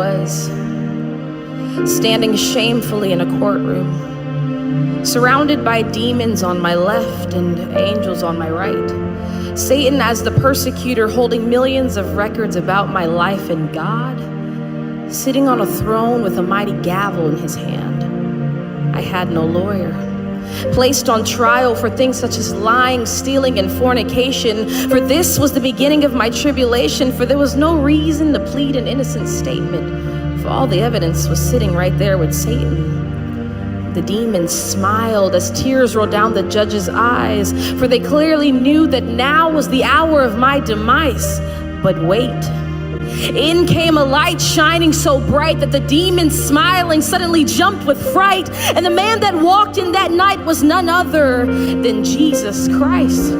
was, standing shamefully in a courtroom, surrounded by demons on my left and angels on my right. Satan as the persecutor, holding millions of records about my life, and God sitting on a throne with a mighty gavel in his hand. I had no lawyer. Placed on trial for things such as lying, stealing, and fornication. For this was the beginning of my tribulation, for there was no reason to plead an innocent statement, for all the evidence was sitting right there with Satan. The demons smiled as tears rolled down the judge's eyes, for they clearly knew that now was the hour of my demise. But wait. In came a light shining so bright that the demons, smiling, suddenly jumped with fright. And the man that walked in that night was none other than Jesus Christ.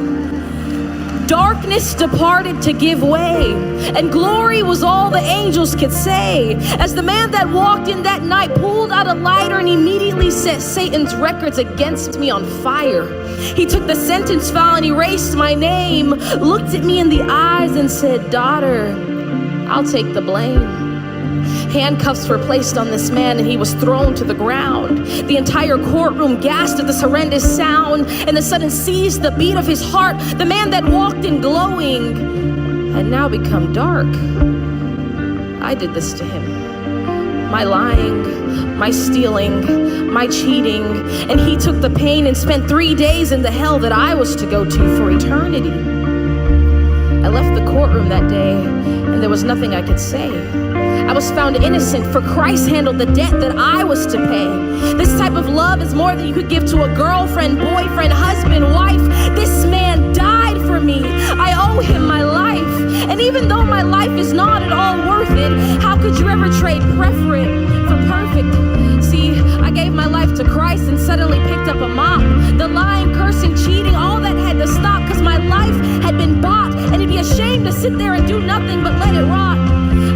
Darkness departed to give way, and glory was all the angels could say. As the man that walked in that night pulled out a lighter and immediately set Satan's records against me on fire. He took the sentence file and erased my name, looked at me in the eyes and said, "Daughter, I'll take the blame." Handcuffs were placed on this man and he was thrown to the ground. The entire courtroom gasped at this horrendous sound, and the sudden seized the beat of his heart. The man that walked in glowing had now become dark. I did this to him. My lying, my stealing, my cheating, and he took the pain and spent 3 days in the hell that I was to go to for eternity. I left the courtroom that day, and there was nothing I could say. I was found innocent, for Christ handled the debt that I was to pay. This type of love is more than you could give to a girlfriend, boyfriend, husband, wife. This man died for me. I owe him my life. And even though my life is not at all worth it, how could you ever trade preferent for perfect? See, I gave my life to Christ and suddenly picked up a mop. The lying, cursing, cheating, all that had to stop, because my life had been bought, and it'd be a shame to sit there and do nothing but let it rot.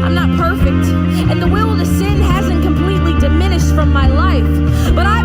I'm not perfect, and the will to sin hasn't completely diminished from my life, but I